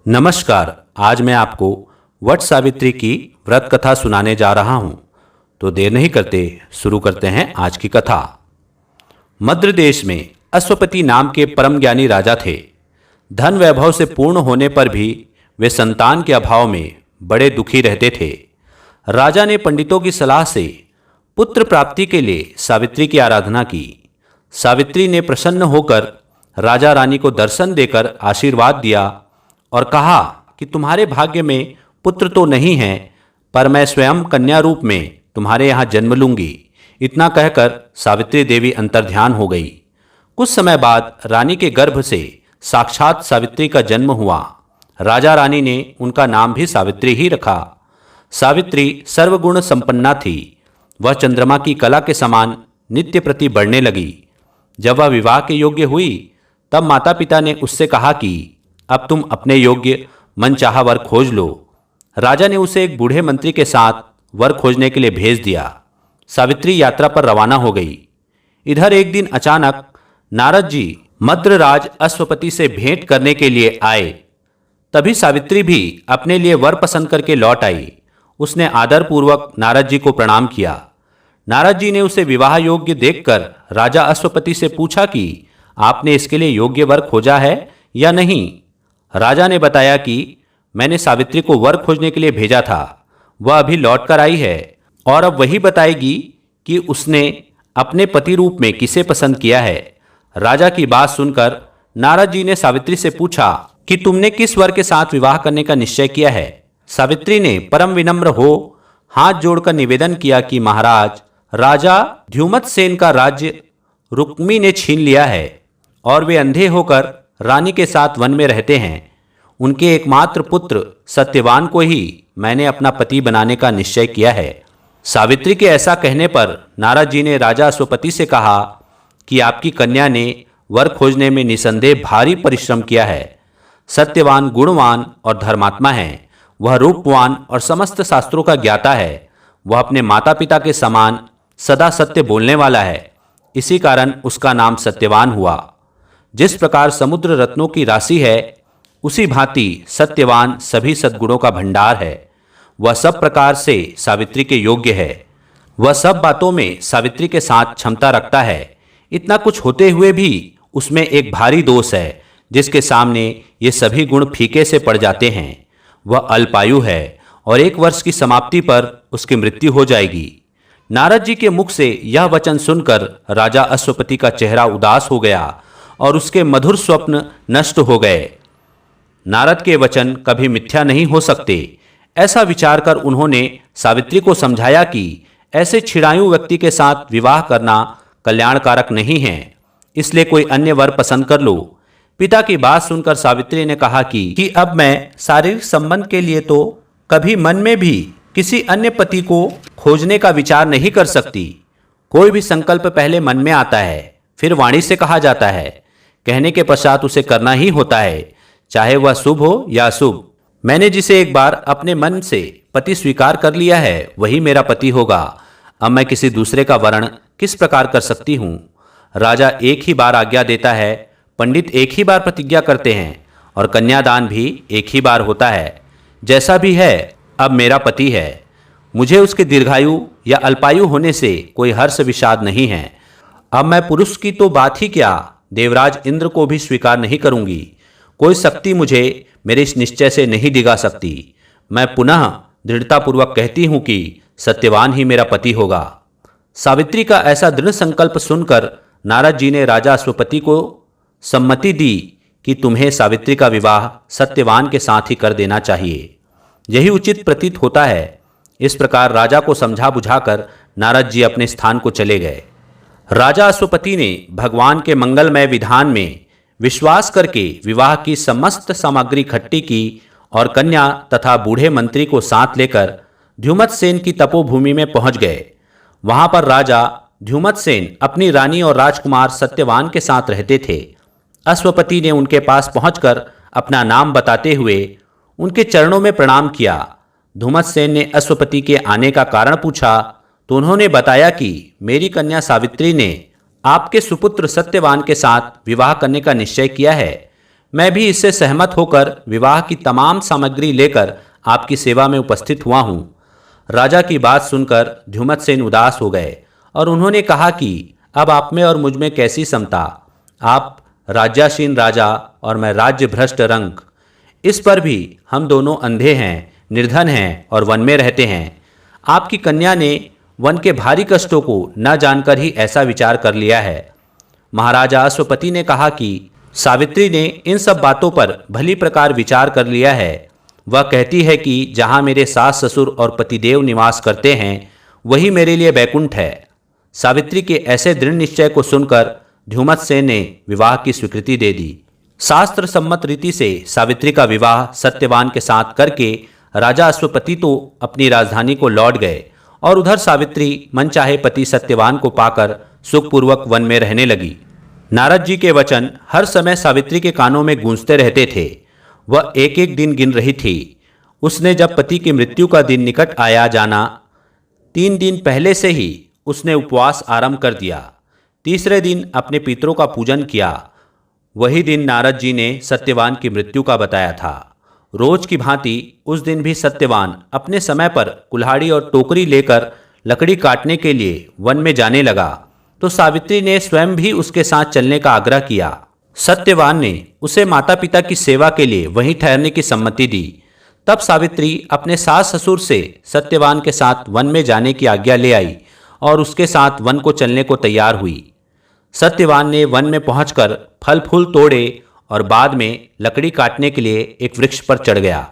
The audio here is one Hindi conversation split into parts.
नमस्कार। आज मैं आपको वट सावित्री की व्रत कथा सुनाने जा रहा हूं। तो देर नहीं करते शुरू करते हैं आज की कथा। मद्र देश में अश्वपति नाम के परम ज्ञानी राजा थे। धन वैभव से पूर्ण होने पर भी वे संतान के अभाव में बड़े दुखी रहते थे। राजा ने पंडितों की सलाह से पुत्र प्राप्ति के लिए सावित्री की आराधना की। सावित्री ने प्रसन्न होकर राजा रानी को दर्शन देकर आशीर्वाद दिया और कहा कि तुम्हारे भाग्य में पुत्र तो नहीं है, पर मैं स्वयं कन्या रूप में तुम्हारे यहाँ जन्म लूंगी। इतना कहकर सावित्री देवी अंतर्ध्यान हो गई। कुछ समय बाद रानी के गर्भ से साक्षात सावित्री का जन्म हुआ। राजा रानी ने उनका नाम भी सावित्री ही रखा। सावित्री सर्वगुण संपन्ना थी। वह चंद्रमा की कला के समान नित्य प्रति बढ़ने लगी। जब वह विवाह के योग्य हुई तब माता पिता ने उससे कहा कि अब तुम अपने योग्य मनचाहा वर खोज लो। राजा ने उसे एक बूढ़े मंत्री के साथ वर खोजने के लिए भेज दिया। सावित्री यात्रा पर रवाना हो गई। इधर एक दिन अचानक नारद जी मद्रराज अश्वपति से भेंट करने के लिए आए। तभी सावित्री भी अपने लिए वर पसंद करके लौट आई। उसने आदरपूर्वक नारद जी को प्रणाम किया। नारद जी ने उसे विवाह योग्य देखकर राजा अश्वपति से पूछा कि आपने इसके लिए योग्य वर खोजा है या नहीं। राजा ने बताया कि मैंने सावित्री को वर खोजने के लिए भेजा था। वह अभी लौट कर आई है और अब वही बताएगी कि उसने अपने पति रूप में किसे पसंद किया है। राजा की बात सुनकर नारद जी ने सावित्री से पूछा कि तुमने किस वर के साथ विवाह करने का निश्चय किया है। सावित्री ने परम विनम्र हो हाथ जोड़कर निवेदन किया कि महाराज, राजा द्युमत्सेन का राज्य रुक्मी ने छीन लिया है और वे अंधे होकर रानी के साथ वन में रहते हैं। उनके एकमात्र पुत्र सत्यवान को ही मैंने अपना पति बनाने का निश्चय किया है। सावित्री के ऐसा कहने पर नारद जी ने राजा अश्वपति से कहा कि आपकी कन्या ने वर खोजने में निसंदेह भारी परिश्रम किया है। सत्यवान गुणवान और धर्मात्मा है। वह रूपवान और समस्त शास्त्रों का ज्ञाता है। वह अपने माता पिता के समान सदा सत्य बोलने वाला है। इसी कारण उसका नाम सत्यवान हुआ। जिस प्रकार समुद्र रत्नों की राशि है, उसी भांति सत्यवान सभी सद्गुणों का भंडार है। वह सब प्रकार से सावित्री के योग्य है। वह सब बातों में सावित्री के साथ क्षमता रखता है। इतना कुछ होते हुए भी उसमें एक भारी दोष है जिसके सामने ये सभी गुण फीके से पड़ जाते हैं। वह अल्पायु है और 1 वर्ष की समाप्ति पर उसकी मृत्यु हो जाएगी। नारद जी के मुख से यह वचन सुनकर राजा अश्वपति का चेहरा उदास हो गया और उसके मधुर स्वप्न नष्ट हो गए। नारद के वचन कभी मिथ्या नहीं हो सकते। ऐसा विचार कर उन्होंने सावित्री को समझाया कि ऐसे छिड़ायु व्यक्ति के साथ विवाह करना कल्याणकारक नहीं है, इसलिए कोई अन्य वर पसंद कर लो। पिता की बात सुनकर सावित्री ने कहा कि अब मैं शारीरिक संबंध के लिए तो कभी मन में भी किसी अन्य पति को खोजने का विचार नहीं कर सकती। कोई भी संकल्प पहले मन में आता है, फिर वाणी से कहा जाता है। कहने के पश्चात उसे करना ही होता है, चाहे वह शुभ हो या अशुभ। मैंने जिसे एक बार अपने मन से पति स्वीकार कर लिया है, वही मेरा पति होगा। अब मैं किसी दूसरे का वर्ण किस प्रकार कर सकती हूँ। राजा एक ही बार आज्ञा देता है, पंडित एक ही बार प्रतिज्ञा करते हैं और कन्यादान भी एक ही बार होता है। जैसा भी है, अब मेरा पति है। मुझे उसके दीर्घायु या अल्पायु होने से कोई हर्ष विषाद नहीं है। अब मैं पुरुष की तो बात ही क्या, देवराज इंद्र को भी स्वीकार नहीं करूंगी। कोई शक्ति मुझे मेरे इस निश्चय से नहीं डिगा सकती। मैं पुनः दृढ़तापूर्वक कहती हूं कि सत्यवान ही मेरा पति होगा। सावित्री का ऐसा दृढ़ संकल्प सुनकर नारद जी ने राजा अश्वपति को सम्मति दी कि तुम्हें सावित्री का विवाह सत्यवान के साथ ही कर देना चाहिए। यही उचित प्रतीत होता है। इस प्रकार राजा को समझा बुझाकर नारद जी अपने स्थान को चले गए। राजा अश्वपति ने भगवान के मंगलमय विधान में विश्वास करके विवाह की समस्त सामग्री इकट्ठी की और कन्या तथा बूढ़े मंत्री को साथ लेकर द्युमत्सेन की तपोभूमि में पहुंच गए। वहां पर राजा द्युमत्सेन अपनी रानी और राजकुमार सत्यवान के साथ रहते थे। अश्वपति ने उनके पास पहुंचकर अपना नाम बताते हुए उनके चरणों में प्रणाम किया। द्युमत्सेन ने अश्वपति के आने का कारण पूछा तो उन्होंने बताया कि मेरी कन्या सावित्री ने आपके सुपुत्र सत्यवान के साथ विवाह करने का निश्चय किया है। मैं भी इससे सहमत होकर विवाह की तमाम सामग्री लेकर आपकी सेवा में उपस्थित हुआ हूँ। राजा की बात सुनकर ध्युमतसेन उदास हो गए और उन्होंने कहा कि अब आप में और मुझ में कैसी समता। आप राज्यासीन राजा और मैं राज्य भ्रष्ट रंक। इस पर भी हम दोनों अंधे हैं, निर्धन हैं और वन में रहते हैं। आपकी कन्या ने वन के भारी कष्टों को न जानकर ही ऐसा विचार कर लिया है। महाराजा अश्वपति ने कहा कि सावित्री ने इन सब बातों पर भली प्रकार विचार कर लिया है। वह कहती है कि जहाँ मेरे सास ससुर और पतिदेव निवास करते हैं वही मेरे लिए बैकुंठ है। सावित्री के ऐसे दृढ़ निश्चय को सुनकर ध्युमतसेन ने विवाह की स्वीकृति दे दी। शास्त्र सम्मत रीति से सावित्री का विवाह सत्यवान के साथ करके राजा अश्वपति तो अपनी राजधानी को लौट गए और उधर सावित्री मनचाहे पति सत्यवान को पाकर सुखपूर्वक वन में रहने लगी। नारद जी के वचन हर समय सावित्री के कानों में गूंजते रहते थे। वह एक एक दिन गिन रही थी। उसने जब पति की मृत्यु का दिन निकट आया जाना 3 दिन पहले से ही उसने उपवास आरंभ कर दिया। तीसरे दिन अपने पितरों का पूजन किया। वही दिन नारद जी ने सत्यवान की मृत्यु का बताया था। रोज की भांति उस दिन भी सत्यवान अपने समय पर कुल्हाड़ी और टोकरी लेकर लकड़ी काटने के लिए वन में जाने लगा तो सावित्री ने स्वयं भी उसके साथ चलने का आग्रह किया। सत्यवान ने उसे माता पिता की सेवा के लिए वहीं ठहरने की सम्मति दी। तब सावित्री अपने सास ससुर से सत्यवान के साथ वन में जाने की आज्ञा ले आई और उसके साथ वन को चलने को तैयार हुई। सत्यवान ने वन में पहुंचकर फल फूल तोड़े और बाद में लकड़ी काटने के लिए एक वृक्ष पर चढ़ गया।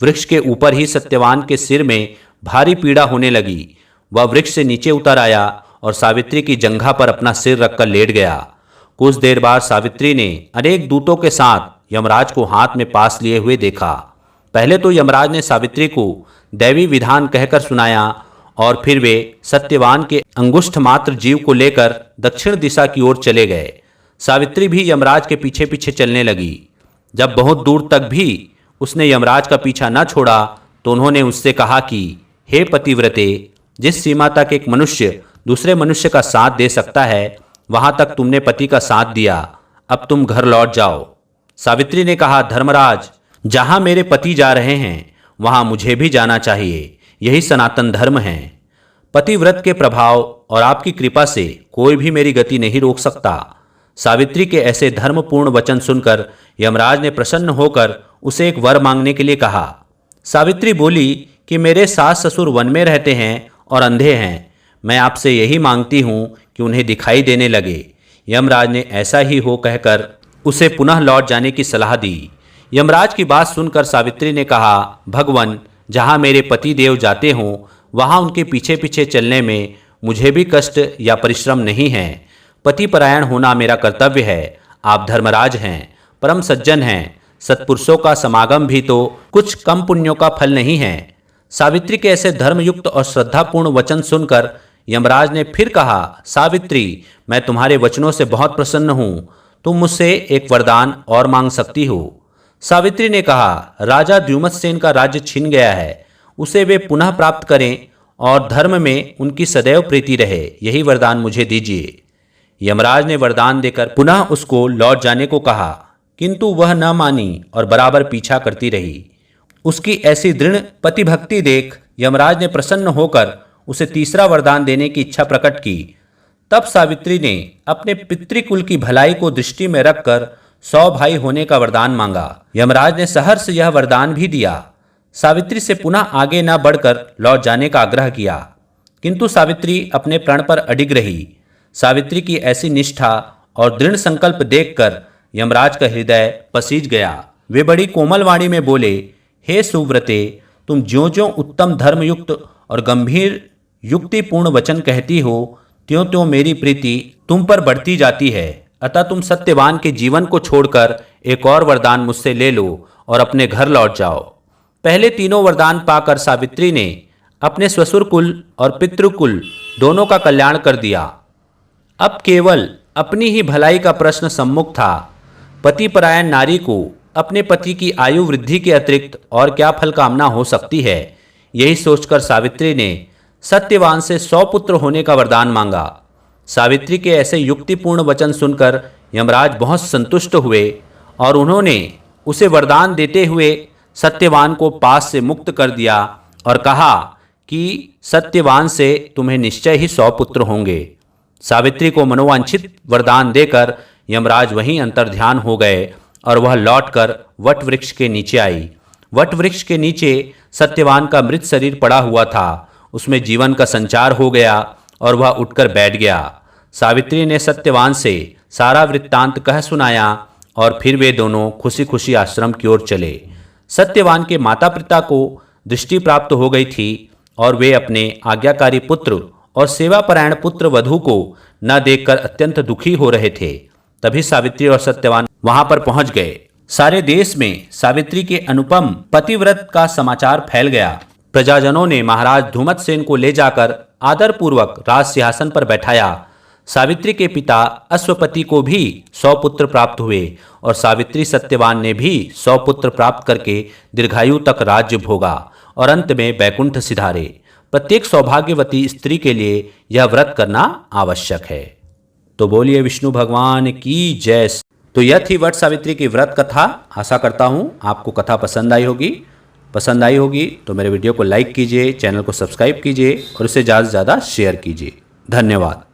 वृक्ष के ऊपर ही सत्यवान के सिर में भारी पीड़ा होने लगी। वह वृक्ष से नीचे उतर आया और सावित्री की जंघा पर अपना सिर रखकर लेट गया। कुछ देर बाद सावित्री ने अनेक दूतों के साथ यमराज को हाथ में पास लिए हुए देखा। पहले तो यमराज ने सावित्री को दैवी विधान कहकर सुनाया और फिर वे सत्यवान के अंगुष्ठ मात्र जीव को लेकर दक्षिण दिशा की ओर चले गए। सावित्री भी यमराज के पीछे पीछे चलने लगी। जब बहुत दूर तक भी उसने यमराज का पीछा न छोड़ा तो उन्होंने उससे कहा कि हे पतिव्रते, जिस सीमा तक एक मनुष्य दूसरे मनुष्य का साथ दे सकता है वहां तक तुमने पति का साथ दिया। अब तुम घर लौट जाओ। सावित्री ने कहा, धर्मराज, जहां मेरे पति जा रहे हैं वहां मुझे भी जाना चाहिए। यही सनातन धर्म है। पतिव्रत के प्रभाव और आपकी कृपा से कोई भी मेरी गति नहीं रोक सकता। सावित्री के ऐसे धर्मपूर्ण वचन सुनकर यमराज ने प्रसन्न होकर उसे एक वर मांगने के लिए कहा। सावित्री बोली कि मेरे सास ससुर वन में रहते हैं और अंधे हैं। मैं आपसे यही मांगती हूँ कि उन्हें दिखाई देने लगे। यमराज ने ऐसा ही हो कहकर उसे पुनः लौट जाने की सलाह दी। यमराज की बात सुनकर सावित्री ने कहा, भगवान, जहाँ मेरे पति देव जाते हों वहाँ उनके पीछे पीछे चलने में मुझे भी कष्ट या परिश्रम नहीं है। पतिपरायण होना मेरा कर्तव्य है। आप धर्मराज हैं, परम सज्जन हैं। सत्पुरुषों का समागम भी तो कुछ कम पुण्यों का फल नहीं है। सावित्री के ऐसे धर्मयुक्त और श्रद्धापूर्ण वचन सुनकर यमराज ने फिर कहा, सावित्री, मैं तुम्हारे वचनों से बहुत प्रसन्न हूँ। तुम मुझसे एक वरदान और मांग सकती हो। सावित्री ने कहा, राजा द्युमतसेन का राज्य छिन गया है, उसे वे पुनः प्राप्त करें और धर्म में उनकी सदैव प्रीति रहे। यही वरदान मुझे दीजिए। यमराज ने वरदान देकर पुनः उसको लौट जाने को कहा, किंतु वह न मानी और बराबर पीछा करती रही। उसकी ऐसी दृढ़ पतिभक्ति देख यमराज ने प्रसन्न होकर उसे तीसरा वरदान देने की इच्छा प्रकट की। तब सावित्री ने अपने पितृकुल की भलाई को दृष्टि में रखकर 100 भाई होने का वरदान मांगा। यमराज ने सहर्ष यह वरदान भी दिया। सावित्री से पुनः आगे न बढ़कर लौट जाने का आग्रह किया, किंतु सावित्री अपने प्रण पर अडिग रही। सावित्री की ऐसी निष्ठा और दृढ़ संकल्प देखकर यमराज का हृदय पसीज गया। वे बड़ी कोमल वाणी में बोले, हे सुव्रते, तुम ज्यों ज्यों उत्तम धर्मयुक्त और गंभीर युक्तिपूर्ण वचन कहती हो त्यों त्यों मेरी प्रीति तुम पर बढ़ती जाती है। अतः तुम सत्यवान के जीवन को छोड़कर एक और वरदान मुझसे ले लो और अपने घर लौट जाओ। पहले तीनों वरदान पाकर सावित्री ने अपने ससुर कुल और पितृकुल दोनों का कल्याण कर दिया। अब केवल अपनी ही भलाई का प्रश्न सम्मुख था। पतिपरायण नारी को अपने पति की आयु वृद्धि के अतिरिक्त और क्या फल कामना हो सकती है। यही सोचकर सावित्री ने सत्यवान से 100 पुत्र होने का वरदान मांगा। सावित्री के ऐसे युक्तिपूर्ण वचन सुनकर यमराज बहुत संतुष्ट हुए और उन्होंने उसे वरदान देते हुए सत्यवान को पास से मुक्त कर दिया और कहा कि सत्यवान से तुम्हें निश्चय ही 100 पुत्र होंगे। सावित्री को मनोवांछित वरदान देकर यमराज वहीं अंतर्ध्यान हो गए और वह लौटकर वट वृक्ष के नीचे आई। वट वृक्ष के नीचे सत्यवान का मृत शरीर पड़ा हुआ था। उसमें जीवन का संचार हो गया और वह उठकर बैठ गया। सावित्री ने सत्यवान से सारा वृत्तांत कह सुनाया और फिर वे दोनों खुशी खुशी आश्रम की ओर चले। सत्यवान के माता पिता को दृष्टि प्राप्त हो गई थी और वे अपने आज्ञाकारी पुत्र और सेवापरायण पुत्र वधू को न देखकर अत्यंत दुखी हो रहे थे। तभी सावित्री और सत्यवान वहां पर पहुंच गए। सारे देश में सावित्री के अनुपम पतिव्रत का समाचार फैल गया। प्रजाजनों ने महाराज धूमतसेन को ले जाकर आदरपूर्वक राज सिंहासन पर बैठाया। सावित्री के पिता अश्वपति को भी 100 पुत्र प्राप्त हुए और सावित्री सत्यवान ने भी 100 पुत्र प्राप्त करके दीर्घायु तक राज्य भोगा और अंत में वैकुंठ सिधारे। प्रत्येक सौभाग्यवती स्त्री के लिए यह व्रत करना आवश्यक है। तो बोलिए विष्णु भगवान की जय। तो यह थी वट सावित्री की व्रत कथा। आशा करता हूँ आपको कथा पसंद आई होगी। तो मेरे वीडियो को लाइक कीजिए, चैनल को सब्सक्राइब कीजिए और इसे ज़्यादा से ज़्यादा शेयर कीजिए। धन्यवाद।